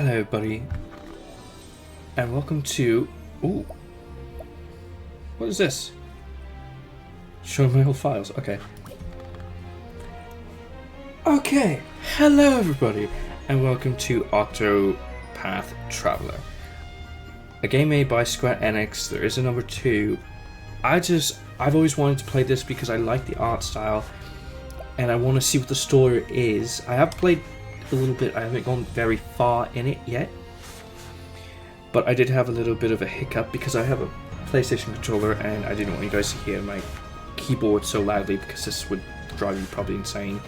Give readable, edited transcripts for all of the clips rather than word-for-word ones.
Hello, buddy, and welcome to... Ooh. What is this? Show my old files. Okay. Okay. Hello, everybody, and welcome to Octopath Traveler. A game made by Square Enix. There is a number 2. I've always wanted to play this because I like the art style, and I want to see what the story is. I have played a little bit. I haven't gone very far in it yet, but I did have a little bit of a hiccup because I have a PlayStation controller and I didn't want you guys to hear my keyboard so loudly because this would drive you probably insane.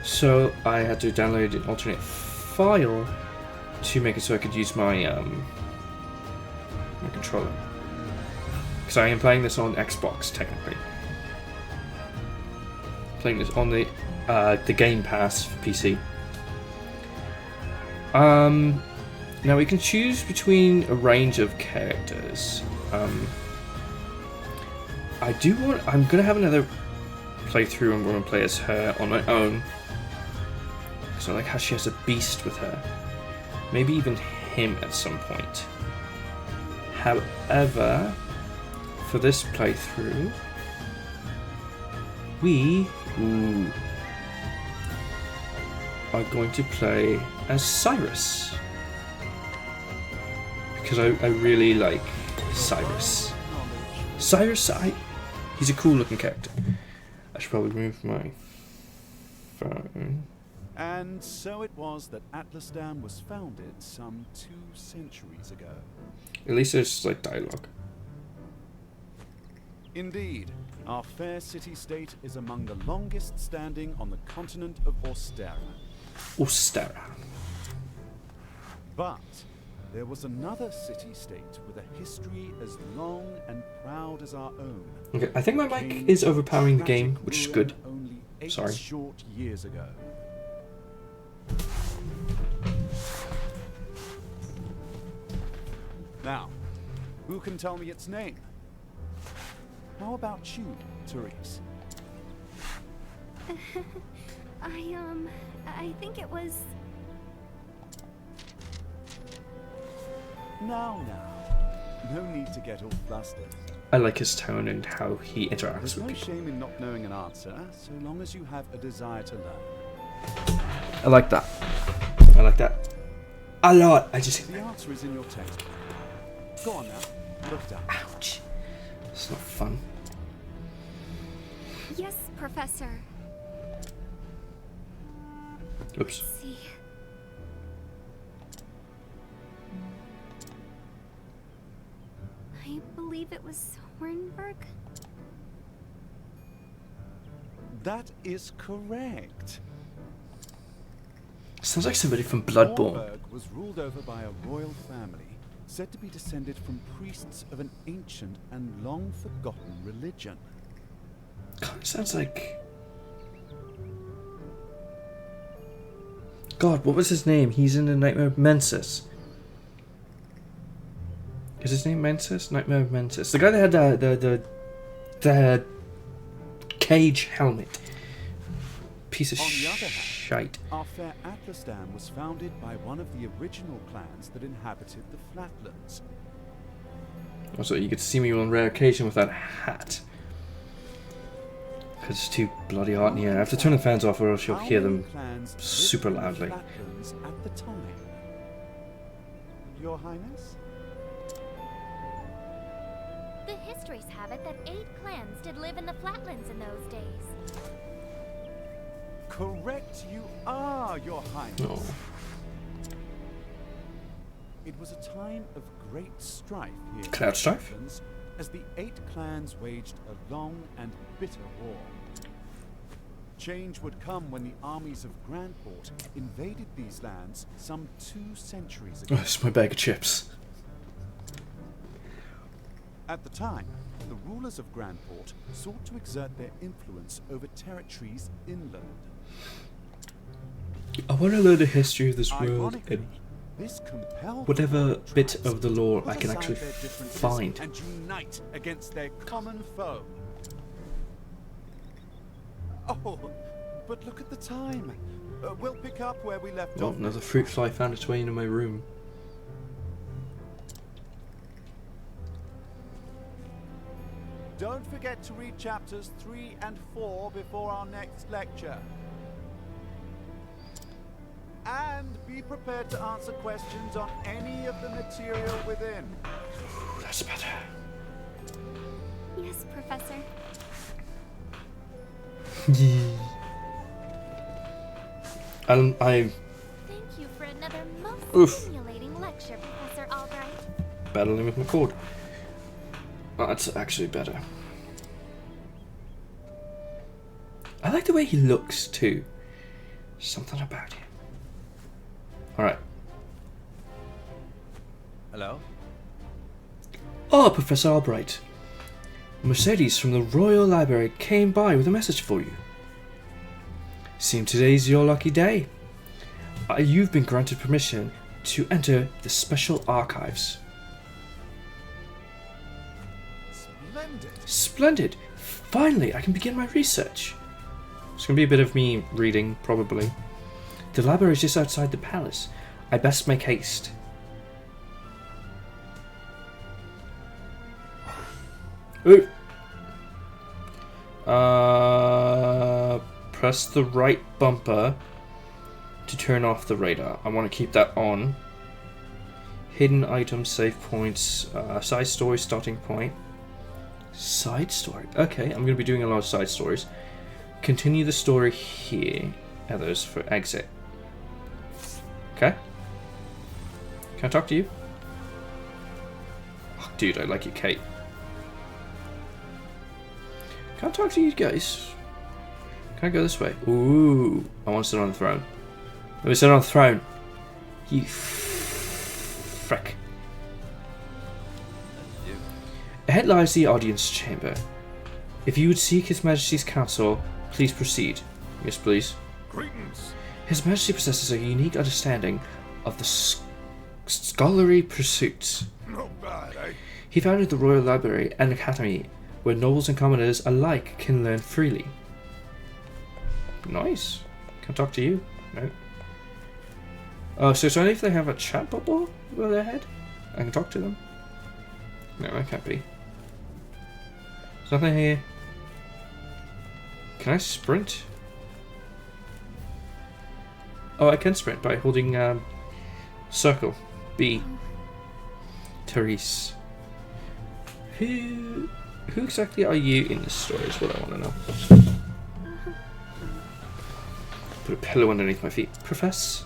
So I had to download an alternate file to make it so I could use my my controller, because I am playing this on Xbox technically. Playing this on the Game Pass for PC. Now we can choose between a range of characters. I'm gonna have another playthrough. I'm gonna play as her on my own, because I like how she has a beast with her. Maybe even him at some point. However, for this playthrough, we are going to play as Cyrus, because I really like Cyrus. He's a cool looking character. I should probably move my phone. And so it was that Atlasdam was founded some 2 centuries ago. At least there's like dialogue. Indeed, our fair city-state is among the longest standing on the continent of Ostera. But there was another city-state with a history as long and proud as our own. Okay, I think my mic is overpowering the game, which is good. Only 8 Sorry. short years ago. Now, who can tell me its name? How about you, Cyrus? I think it was... Now, no need to get all flustered. I like his tone and how he interacts There's with no people. shame in not knowing an answer, so long as you have a desire to learn. I like that. I like that a lot. I just... The answer is in your text. Go on now, look it up. Ouch. It's not fun. Yes, Professor. Oops. Let's see. I believe it was Hornburg. That is correct. Sounds like somebody from Bloodborne. Hornburg was ruled over by a royal family, said to be descended from priests of an ancient and long-forgotten religion. God, it sounds like... God, what was his name? He's in the Nightmare of Mensis. Is his name Mensis? Nightmare of Mensis. The guy that had the cage helmet. Piece of On the other hand, shite. our fair Atlasdam was founded by one of the original clans that inhabited the Flatlands. Also, you get to see me on rare occasion with that hat. Because it's too bloody hot in here. I have to turn the fans off or else you'll hear them super loudly. Flatlands at the time. Your Highness? The histories have it that 8 clans did live in the Flatlands in those days. Correct you are, Your Highness. Oh. It was a time of great strife here in Cloud the strife? Flatlands, as the 8 clans waged a long and bitter war. Change would come when the armies of Grandport invaded these lands some 2 centuries Oh, ago. it's my bag of chips. At the time, the rulers of Grandport sought to exert their influence over territories inland. I want to learn the history of this world Ironically, and this compelled whatever the bit tribes of the lore put I can aside actually their differences find. and unite against their common foe. Oh, but look at the time. We'll pick up where we left Oh, off. another fruit fly found its way into my room. Don't forget to read chapters 3 and 4 before our next lecture. And be prepared to answer questions on any of the material within. Ooh, that's better. Yes, Professor. I Thank you for another most Oof. stimulating lecture, Professor Albright. battling with my cord. That's actually better. I like the way he looks too. Something about him. Alright. Hello? Oh, Professor Albright. Mercedes from the Royal Library came by with a message for you. Seems today's your lucky day. You've been granted permission to enter the special archives. Splendid. Splendid! Finally, I can begin my research. It's going to be a bit of me reading, probably. The library is just outside the palace. I best make haste. Ooh. Press the right bumper to turn off the radar. I want to keep that on. Hidden items, save points, side story, starting point. Side story. Okay, I'm going to be doing a lot of side stories. Continue the story here. Others for exit. Okay. Can I talk to you? Oh, dude, I like you, Kate. Can I talk to you guys? Can I go this way? Ooh, I want to sit on the throne. Let me sit on the throne. You frick. Ahead lies the audience chamber. If you would seek His Majesty's counsel, please proceed. Yes, please. Greetings. His Majesty possesses a unique understanding of the scholarly pursuits. Not bad, eh? He founded the Royal Library and Academy, where nobles and commoners alike can learn freely. Nice. Can I talk to you? No. Oh, so it's only if they have a chat bubble above their head? I can talk to them? No, I can't be. There's nothing here. Can I sprint? Oh, I can sprint by holding circle. B. Therese. Who exactly are you in this story is what I want to know. Put a pillow underneath my feet. Professor?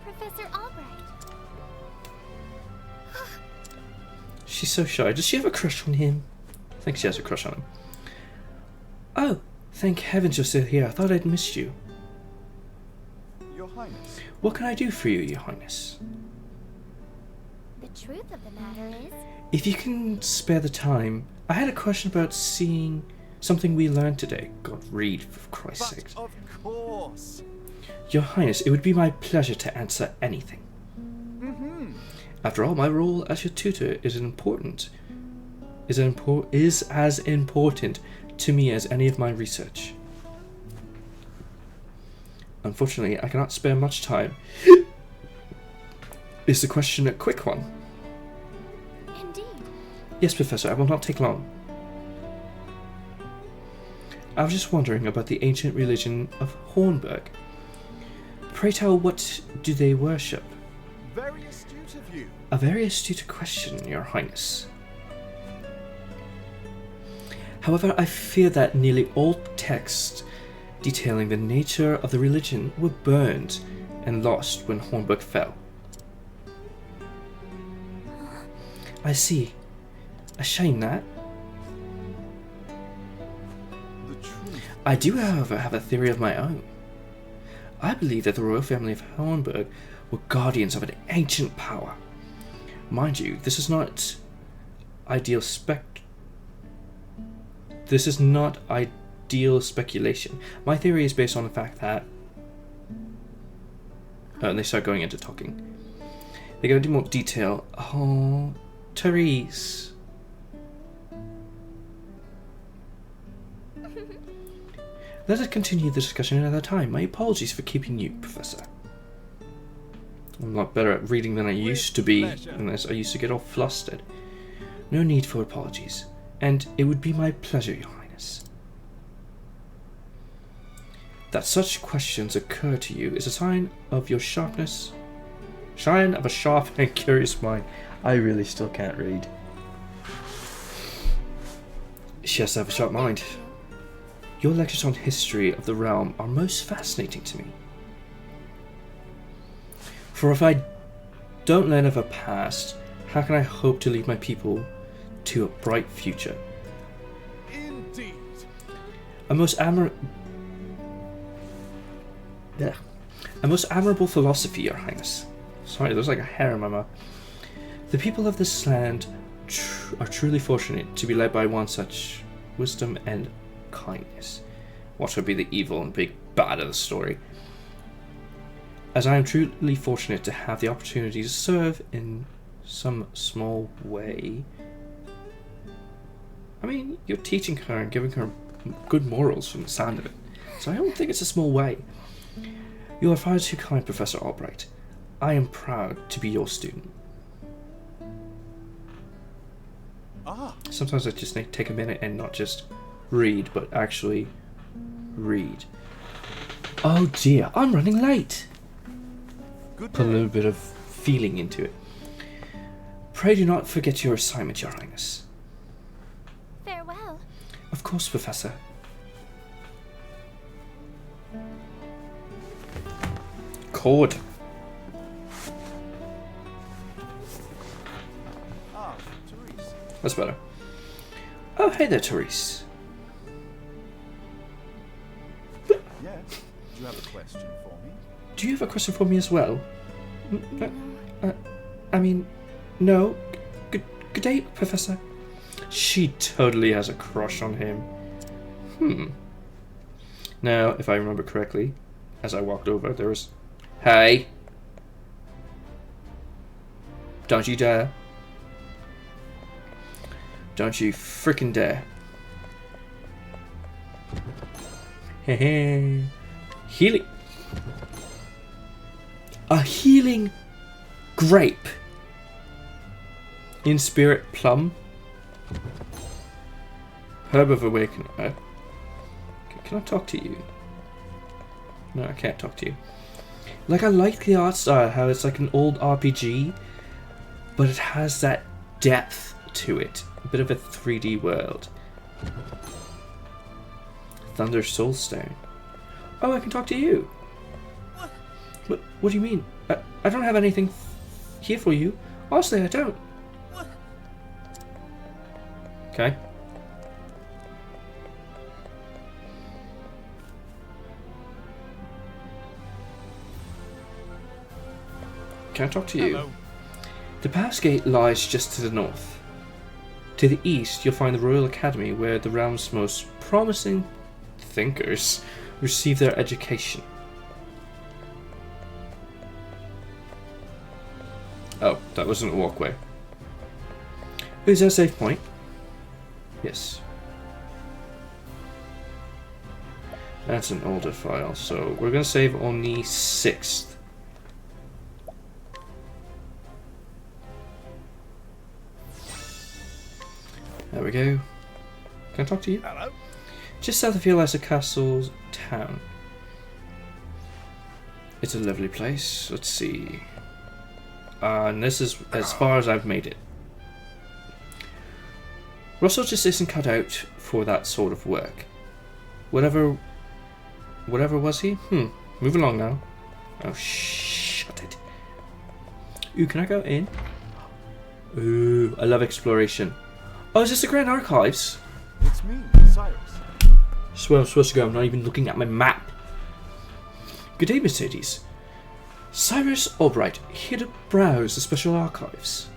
Professor Albright. She's so shy. Does she have a crush on him? I think she has a crush on him. Oh, thank heavens you're still here. I thought I'd missed you. Your Highness. What can I do for you, Your Highness? The truth of the matter is, If you can spare the time, I had a question about seeing something we learned today. God, read, for Christ's sake. But of course. Your Highness, it would be my pleasure to answer anything. After all, my role as your tutor is as important to me as any of my research. Unfortunately, I cannot spare much time. Is the question a quick one? indeed. Yes, Professor, I will not take long. I was just wondering about the ancient religion of Hornburg. Pray tell, what do they worship? Very astute of you. A very astute question, Your Highness. However, I fear that nearly all texts detailing the nature of the religion were burned and lost when Hornburg fell. I see. A shame that. The truth. I do, however, have a theory of my own. I believe that the royal family of Hornburg were guardians of an ancient power. Mind you, this is not ideal speculation. My theory is based on the fact that... Oh, and they start going into talking. They go into more detail. Oh, Therese. Let us continue the discussion another time. My apologies for keeping you, Professor. I'm a lot better at reading than I used to be in this. I used to get all flustered. No need for apologies. And it would be my pleasure, Your Highness. That such questions occur to you is a sign of your sharpness. Sign of a sharp and curious mind. I really still can't read. She has to have a sharp mind. Your lectures on history of the realm are most fascinating to me. For if I don't learn of a past, how can I hope to lead my people to a bright future? Indeed. A most admirable philosophy, Your Highness. Sorry, there's like a hair in my mouth. The people of this land are truly fortunate to be led by one such wisdom and kindness. What would be the evil and big bad of the story? As I am truly fortunate to have the opportunity to serve in some small way. I mean, you're teaching her and giving her good morals from the sound of it, so I don't think it's a small way. You are far too kind, Professor Albright. I am proud to be your student. Sometimes I just need to take a minute and not just read, but actually read. Oh dear, I'm running late. Put a little bit of feeling into it. Pray do not forget your assignment, Your Highness. Farewell. Of course, Professor. Cord. Therese. That's better. Oh, hey there, Therese. Yes. Do you have a question for me? Do you have a question for me as well? I mean, no. Good day, Professor. She totally has a crush on him. Now, if I remember correctly, as I walked over, there was... Hey! Don't you dare. Don't you frickin' dare. Hehe. Healing. A healing grape. In spirit plum. Herb of awakening. Can I talk to you? No, I can't talk to you. Like, I like the art style, how it's like an old RPG, but it has that depth to it. A bit of a 3D world. Thunder Soulstone. Oh, I can talk to you. What do you mean? I don't have anything here for you. Honestly, I don't. Okay. Can I talk to you? Hello. The pass gate lies just to the north. To the east, you'll find the Royal Academy, where the realm's most promising thinkers receive their education. Oh, that wasn't a walkway. Is that a safe point? Yes. That's an older file, so we're going to save on the 6th. There we go. Can I talk to you? Hello. Just south of here lies the castle's town. It's a lovely place. Let's see. And this is as far as I've made it. Russell just isn't cut out for that sort of work. Whatever was he? Move along now. Oh, shut it. Ooh, can I go in? Ooh, I love exploration. Oh, is this the Grand Archives? It's me, Cyrus. Swear I'm supposed to go, I'm not even looking at my map. Good day, Mercedes. Cyrus Albright, here to browse the special archives.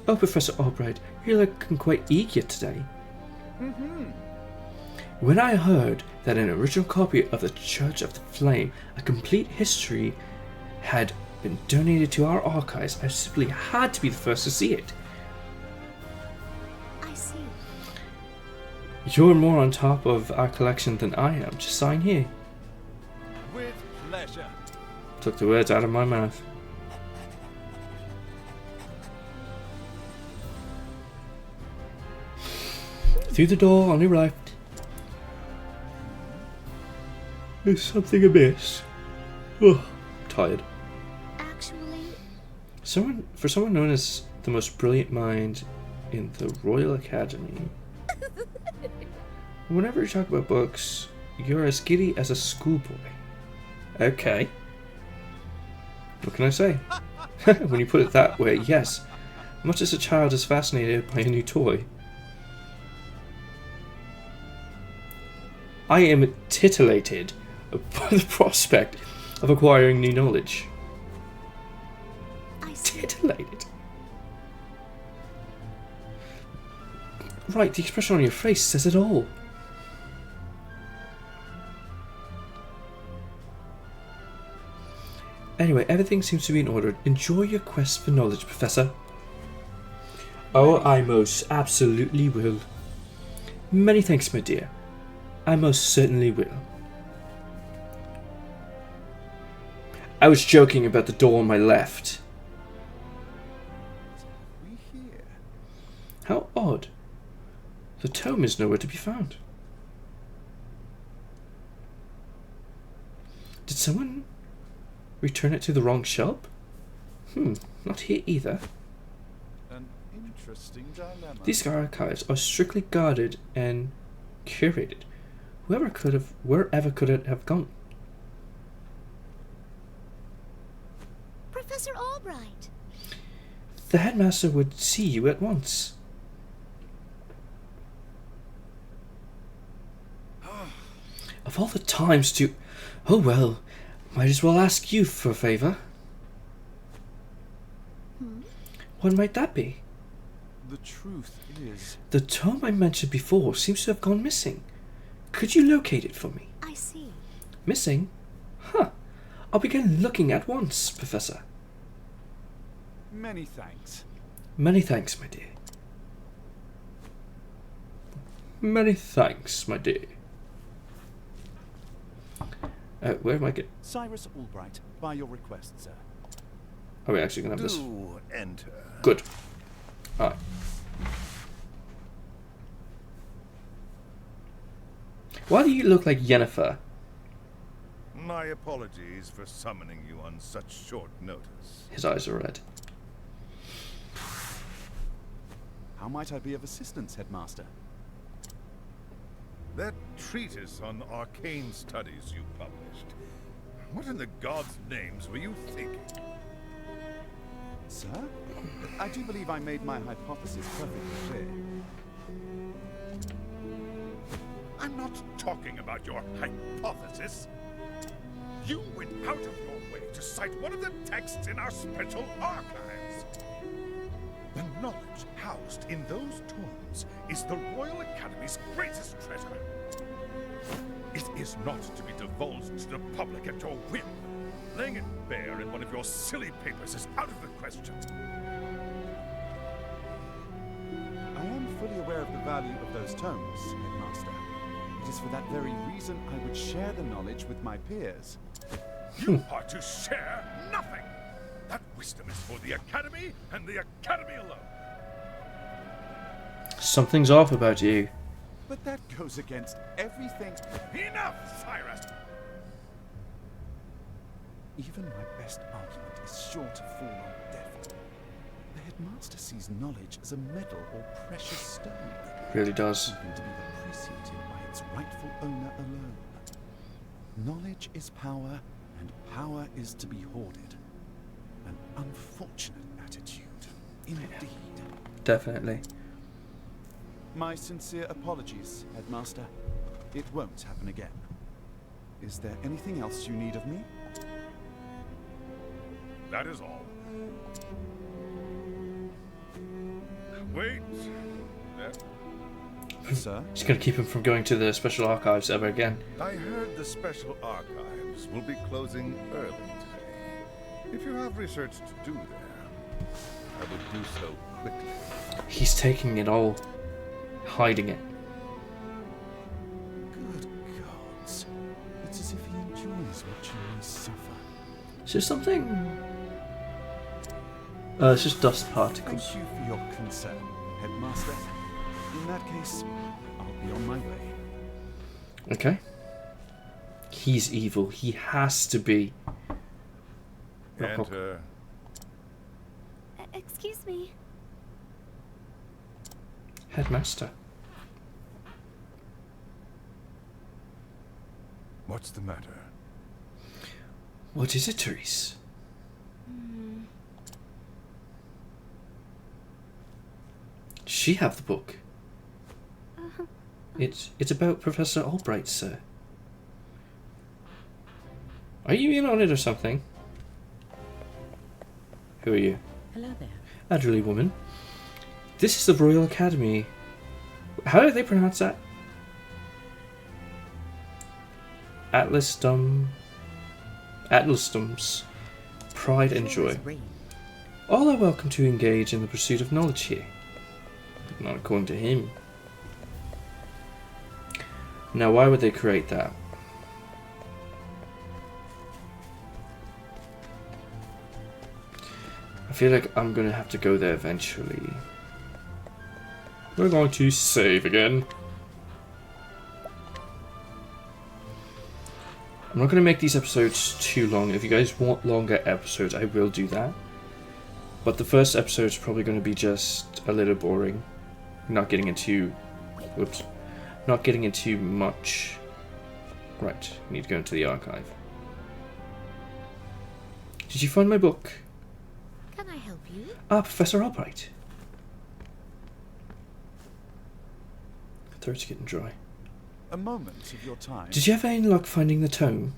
Oh, Professor Albright, you're looking quite eager today. When I heard that an original copy of the Church of the Flame, a complete history, had been donated to our archives, I simply had to be the first to see it. I see. You're more on top of our collection than I am. Just sign here. With pleasure. Took the words out of my mouth. Through the door on your right. There's something amiss. Oh, tired. Actually, For someone known as the most brilliant mind in the Royal Academy, whenever you talk about books, you're as giddy as a schoolboy. Okay. What can I say? When you put it that way, yes. Much as a child is fascinated by a new toy. I am titillated by the prospect of acquiring new knowledge. I see. Titillated. Right, the expression on your face says it all. Anyway, everything seems to be in order. Enjoy your quest for knowledge, Professor. Oh, I most absolutely will. Many thanks, my dear. I most certainly will. I was joking about the door on my left. We here. How odd. The tome is nowhere to be found. Did someone return it to the wrong shop? Not here either. An interesting dilemma. These archives are strictly guarded and curated. Wherever could it have gone? Professor Albright. The headmaster would see you at once. Of all the times to... Oh well, might as well ask you for a favour. What might that be? The truth is... The tome I mentioned before seems to have gone missing. Could you locate it for me? I see. Missing? Huh. I'll begin looking at once, Professor. Many thanks. Many thanks, my dear. Many thanks, my dear. Where am I getting? Cyrus Albright, by your request, sir. Are we actually going to have this? Do enter. Good. Alright. Why do you look like Yennefer? My apologies for summoning you on such short notice. His eyes are red. How might I be of assistance, Headmaster? That treatise on arcane studies you published. What in the gods' names were you thinking? Sir? I do believe I made my hypothesis perfectly clear. I'm not talking about your hypothesis. You went out of your way to cite one of the texts in our special archives. The knowledge housed in those tomes is the Royal Academy's greatest treasure. It is not to be divulged to the public at your whim. Laying it bare in one of your silly papers is out of the question. I am fully aware of the value of those tomes, Headmaster. It is for that very reason I would share the knowledge with my peers. You are to share nothing. That wisdom is for the Academy and the Academy alone. Something's off about you. But that goes against everything. Enough, Cyrus! Even my best argument is sure to fall on deaf ears. The Headmaster sees knowledge as a metal or precious stone. Really does. Something to be appreciated by its rightful owner alone. Knowledge is power, and power is to be hoarded. An unfortunate attitude, indeed. Definitely. My sincere apologies, Headmaster. It won't happen again. Is there anything else you need of me? That is all. Wait. Sir? He's going to keep him from going to the special archives ever again. I heard the special archives will be closing early today. If you have research to do there, I would do so quickly. He's taking it all. Hiding it. She's watching me suffer. Is there something? It's just dust particles. Thank you for your concern, Headmaster. In that case, I'll be on my way. Okay. He's evil. He has to be. Enter. Excuse me. Headmaster. What's the matter? What is it, Therese? Does she have the book? It's about Professor Albright, sir. Are you in on it or something? Who are you? Hello there. Elderly woman. This is the Royal Academy. How do they pronounce that? Atlasdom's pride and joy. All are welcome to engage in the pursuit of knowledge here. But not according to him. Now, why would they create that? I feel like I'm going to have to go there eventually. We're going to save again. I'm not going to make these episodes too long. If you guys want longer episodes, I will do that. But the first episode is probably going to be just a little boring. Not getting into... Whoops. Not getting into much. Right, need to go into the archive. Did you find my book? Can I help you? Ah, Professor Albright. Throat's getting dry. A moment of your time. Did you have any luck finding the tome?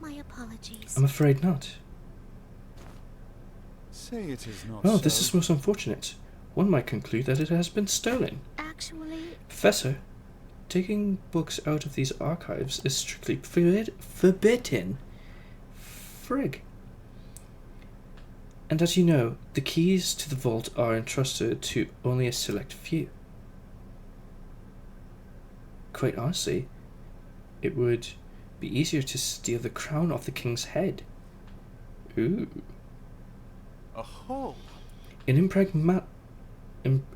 My apologies. I'm afraid not. Say it is not Oh, so. this is most unfortunate. One might conclude that it has been stolen. Actually, Professor, taking books out of these archives is strictly forbidden. Frig. And as you know, the keys to the vault are entrusted to only a select few. Quite honestly, it would be easier to steal the crown off the king's head. Ooh. A hole. An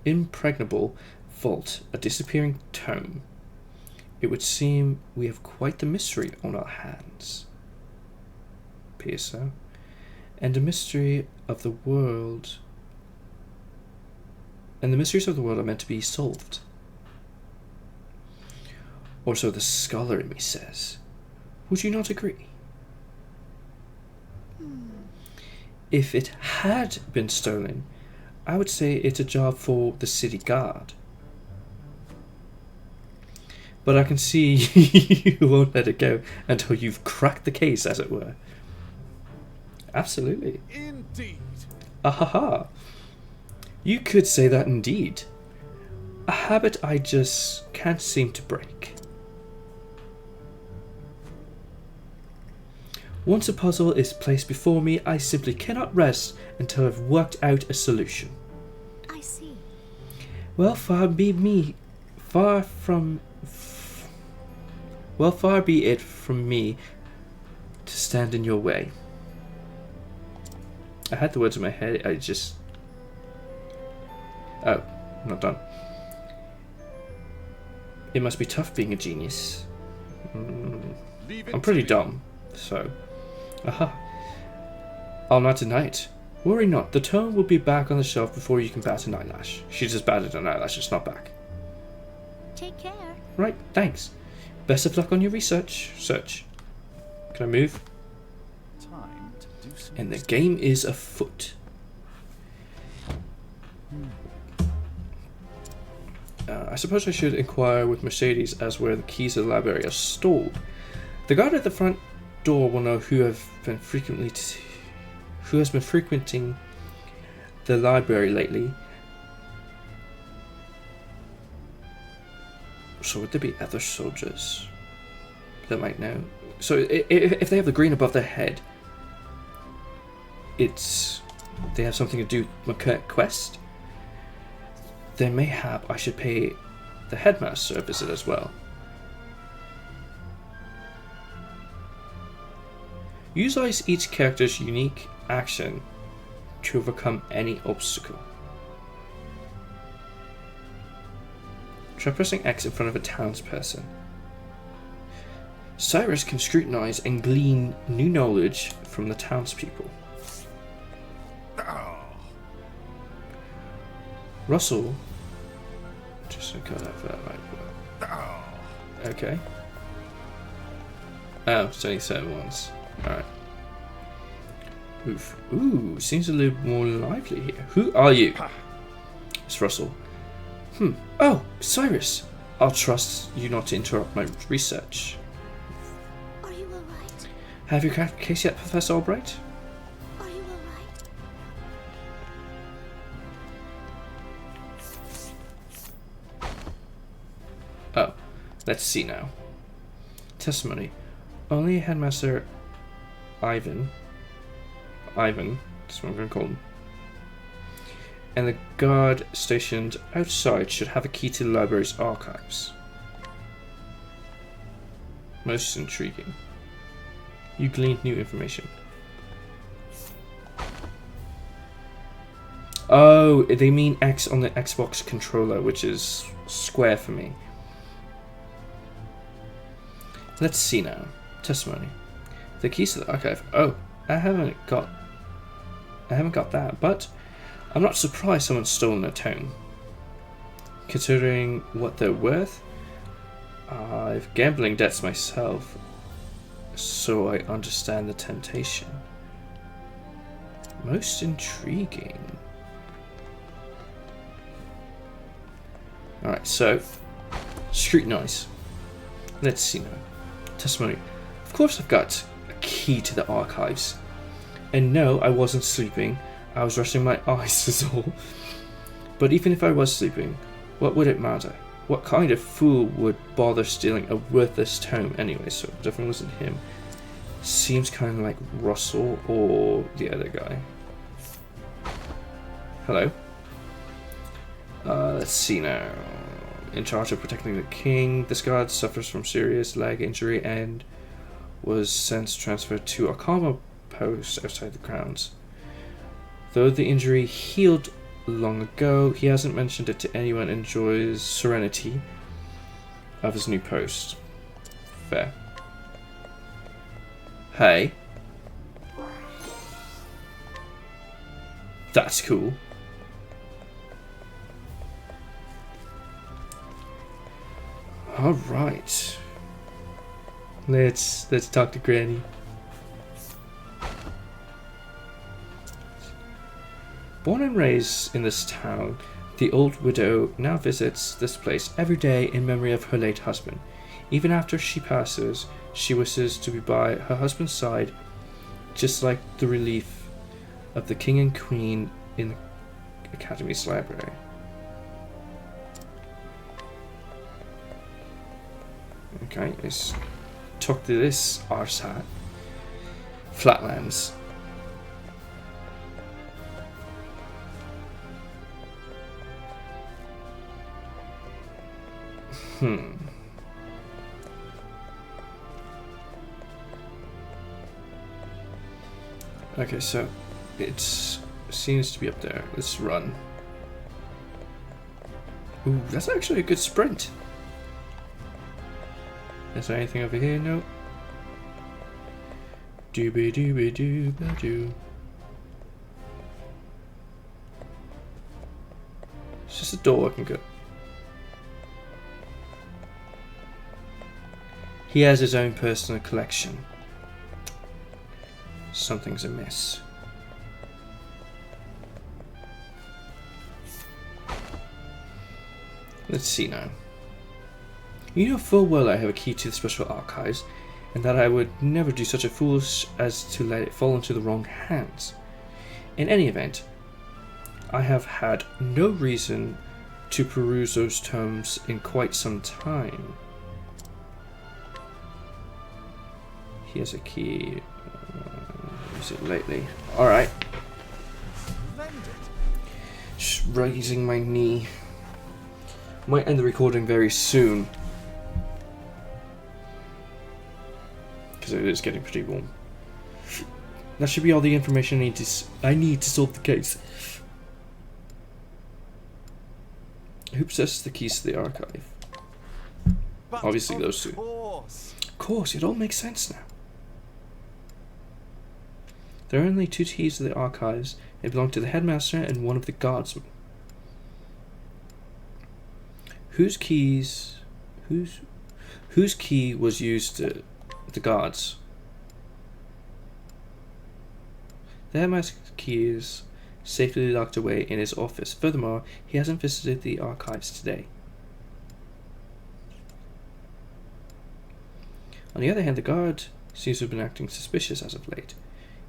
impregnable vault, a disappearing tome. It would seem we have quite the mystery on our hands. Appears so. And the mystery of the world... And the mysteries of the world are meant to be solved. Or so the scholar in me says. Would you not agree? If it had been stolen, I would say it's a job for the city guard. But I can see you won't let it go until you've cracked the case, as it were. Absolutely. Indeed. Ahaha. You could say that indeed. A habit I just can't seem to break. Once a puzzle is placed before me, I simply cannot rest until I've worked out a solution. I see. Well, far be it from me to stand in your way. I had the words in my head, I just... Oh, I'm not done. It must be tough being a genius. I'm pretty dumb, so... Aha. I'll not deny it. Worry not, the tome will be back on the shelf before you can bat an eyelash. She just batted an eyelash, it's not back. Take care. Right, thanks. Best of luck on your research. Search. Can I move? Time to do some. And the game is afoot. I suppose I should inquire with Mercedes as where the keys to the library are stored. The guard at the front door will know who has been frequenting the library lately. So would there be other soldiers that might know? So if they have the green above their head, they have something to do with my quest. Then mayhap I should pay the headmaster a visit as well. Utilize each character's unique action to overcome any obstacle. Try pressing X in front of a townsperson. Cyrus can scrutinize and glean new knowledge from the townspeople. Russell, just gonna cut that for that right. Okay. Oh, it's only certain ones. Alright. Oof. Ooh, seems a little more lively here. Who are you? It's Russell. Oh, Cyrus. I'll trust you not to interrupt my research. Are you alright? Have you cracked the case yet, Professor Albright? Are you alright? Oh, let's see now. Testimony. Only Headmaster Ivan, that's what I'm going to call him, and the guard stationed outside should have a key to the library's archives. Most intriguing. You gleaned new information. Oh, they mean X on the Xbox controller, which is square for me. Let's see now. Testimony. The keys to the archive. Oh, I haven't got that, but I'm not surprised someone's stolen a tome. Considering what they're worth, I've gambling debts myself, so I understand the temptation. Most intriguing. Alright, so scrutinize. Let's see now. Testimony. Of course I've got a key to the archives. And no, I wasn't sleeping. I was resting my eyes is all. But even if I was sleeping, what would it matter? What kind of fool would bother stealing a worthless tome anyway? So it definitely wasn't him. Seems kind of like Russell or the other guy. Hello. Let's see now. In charge of protecting the king, this guard suffers from serious leg injury and was since transferred to a calmer post outside the grounds. Though the injury healed long ago, he hasn't mentioned it to anyone and enjoys serenity of his new post. Fair. Hey. That's cool. All right. Let's talk to Granny. Born and raised in this town, the old widow now visits this place every day in memory of her late husband. Even after she passes, she wishes to be by her husband's side, just like the relief of the king and queen in the Academy's library. Okay, let's talk to this arsehole. Flatlands. Okay, so it seems to be up there. Let's run. Ooh, that's actually a good sprint. Is there anything over here? No. Doobie doobie doobie doo. It's just a door I can go. He has his own personal collection. Something's amiss. Let's see now. You know full well I have a key to the special archives, and that I would never do such a foolish as to let it fall into the wrong hands. In any event, I have had no reason to peruse those tomes in quite some time. He has a key. Use it lately. Alright. Just raising my knee. Might end the recording very soon. Because it is getting pretty warm. That should be all the information I need to solve the case. Who possesses the keys to the archive? But Obviously of those two. Of course, it all makes sense now. There are only 2 keys to the archives. They belong to the headmaster and one of the guardsmen. Whose key was used to the guards? The headmaster's key is safely locked away in his office. Furthermore, he hasn't visited the archives today. On the other hand, the guard seems to have been acting suspicious as of late,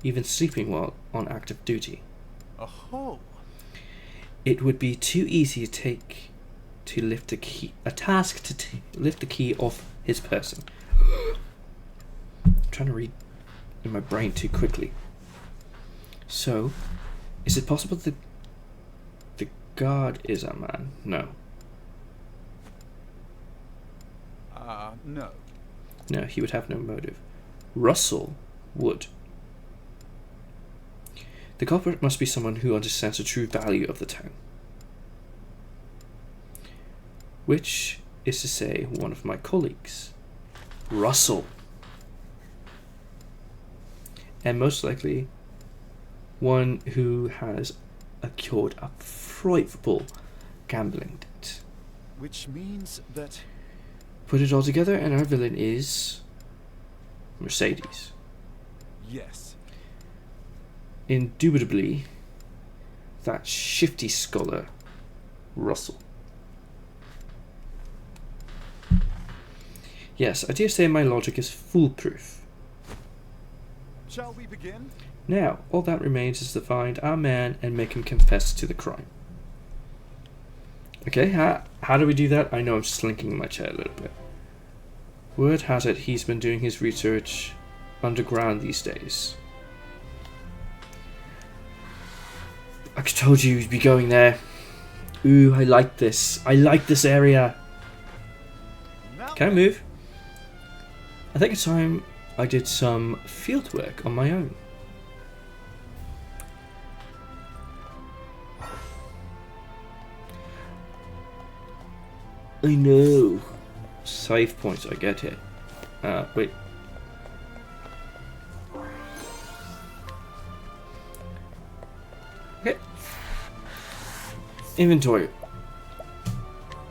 even sleeping while on active duty. Oh. It would be too easy to lift the key off his person. I'm trying to read in my brain too quickly. So, is it possible that the guard is a man? No. No. No, he would have no motive. Russell would. The culprit must be someone who understands the true value of the town. Which is to say, one of my colleagues. Russell. And most likely, one who has accrued a frightful gambling debt. Which means that... Put it all together, and our villain is... Mercedes. Yes. Indubitably, that shifty scholar, Russell. Yes, I dare say my logic is foolproof. Shall we begin? Now, all that remains is to find our man and make him confess to the crime. Okay, how do we do that? I know I'm slinking in my chair a little bit. Word has it he's been doing his research underground these days. I told you you'd be going there. Ooh, I like this. I like this area. Can I move? I think it's time I did some field work on my own. I know. Save points I get here. Wait. Okay. Inventory.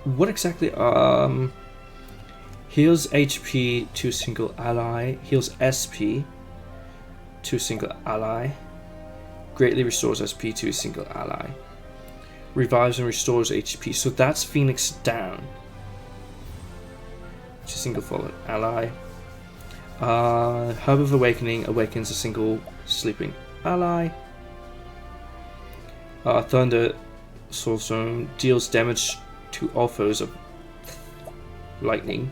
What exactly? Heals HP to a single ally. Heals SP to a single ally. Greatly restores SP to a single ally. Revives and restores HP. So that's Phoenix down. To a single fallen ally. Herb of Awakening awakens a single sleeping ally. Thunder Soulstone deals damage to all foes of lightning.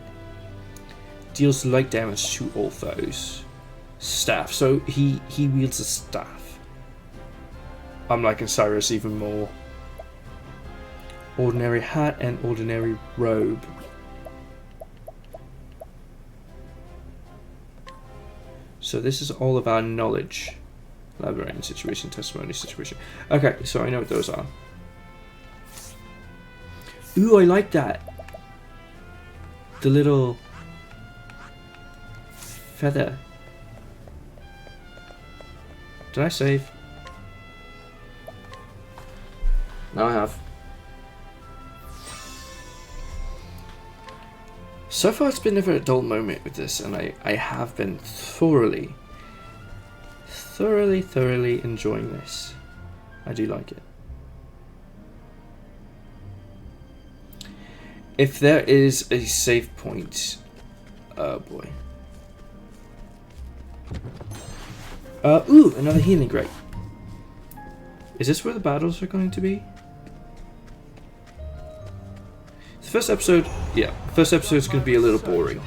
Deals light damage to all foes. Staff. So he wields a staff. I'm liking Cyrus even more. Ordinary hat and ordinary robe. So this is all of our knowledge. Labyrinth situation, testimony situation. Okay, so I know what those are. Ooh, I like that. The little feather. Did I save? No, I have. So far it's been never a dull moment with this, and I have been thoroughly enjoying this. I do like it. If there is a save point... Oh boy. Ooh, another healing grate. Is this where the battles are going to be? The first episode... Yeah, the first episode is going to be a little boring.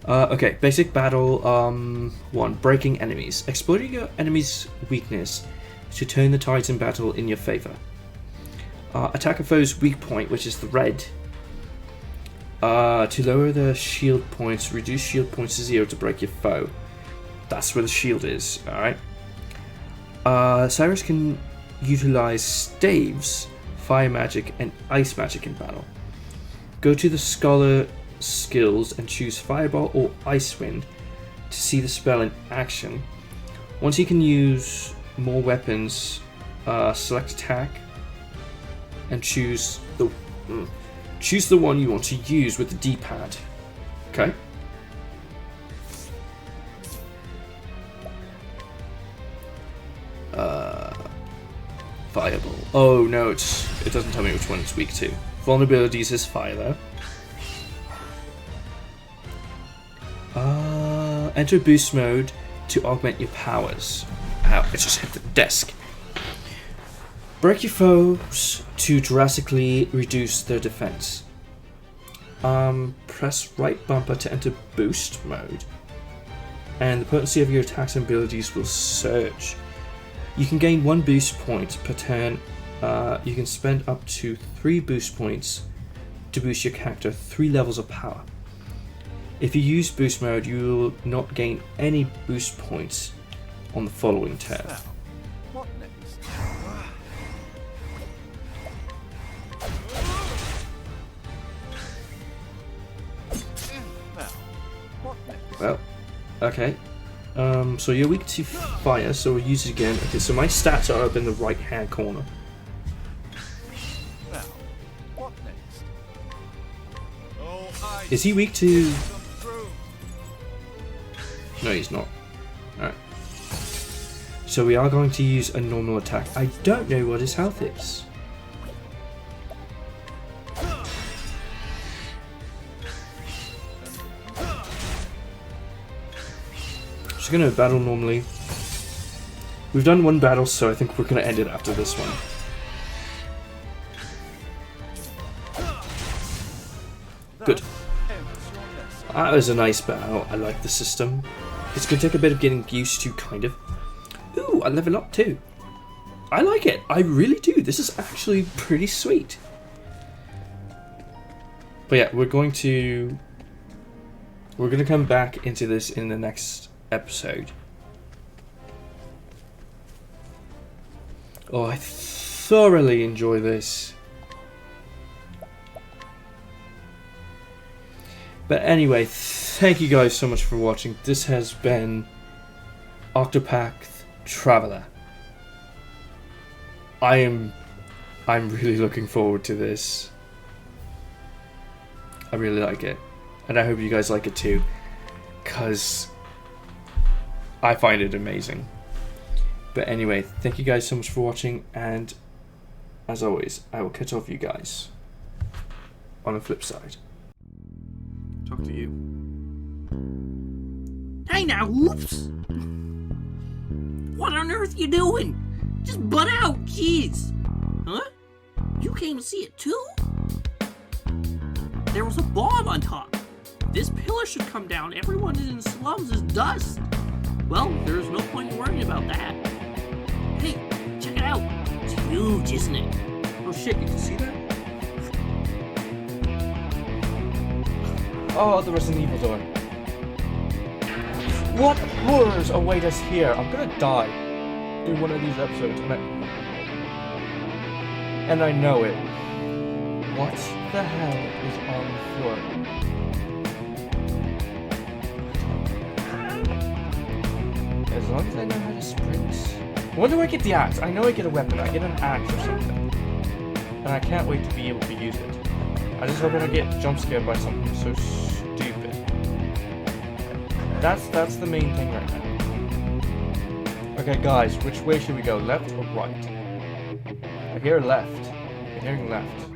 Okay, basic battle 1. Breaking enemies. Exploiting your enemy's weakness to turn the tides in battle in your favor. Attack a foe's weak point, which is the red. To lower the shield points, reduce shield points to 0 to break your foe. That's where the shield is, alright? Cyrus can utilize staves, fire magic, and ice magic in battle. Go to the scholar skills and choose Fireball or Ice Wind to see the spell in action. Once you can use more weapons, select attack and choose the one you want to use with the D-pad. Okay. Fireball. Oh no, it doesn't tell me which one it's weak to. Vulnerabilities is fire though. Enter boost mode to augment your powers. Ow, I just hit the desk. Break your foes to drastically reduce their defense. Press right bumper to enter boost mode. And the potency of your attacks and abilities will surge. You can gain 1 boost point per turn. You can spend up to 3 boost points to boost your character 3 levels of power. If you use boost mode, you will not gain any boost points on the following turn. Now, what next? Now, what next? Well, okay. So you're weak to fire, so we'll use it again. Okay, so my stats are up in the right hand corner. Now, what next? Oh, I Is he weak to... come through. No, he's not. Alright. So we are going to use a normal attack. I don't know what his health is. Just gonna battle normally. We've done 1 battle, so I think we're gonna end it after this one. Good. That was a nice battle. I like the system. It's gonna take a bit of getting used to, kind of. Ooh, I level up too. I like it. I really do. This is actually pretty sweet. But yeah, we're gonna come back into this in the next episode. Oh, I thoroughly enjoy this. But anyway, thank you guys so much for watching. This has been Octopath Traveler. I'm really looking forward to this. I really like it. And I hope you guys like it too, because I find it amazing. But anyway, thank you guys so much for watching, and as always, I will catch up with you guys on the flip side. Talk to you. Hey now, whoops! What on earth you doing? Just butt out, jeez! Huh? You came to see it too? There was a bomb on top. This pillar should come down. Everyone in the slums is dust. Well, there's no point in worrying about that. Hey, check it out. It's huge, isn't it? Oh shit, you can see that? Oh, the Resident Evil door. What horrors await us here? I'm gonna die in one of these episodes, and I know it. What the hell is on the floor? As long as I know how to sprint. When do I get the axe? I know I get a weapon. I get an axe or something. And I can't wait to be able to use it. I just hope I don't get jump scared by something so stupid. That's the main thing right now. Okay guys, which way should we go? Left or right? I hear left. I'm hearing left.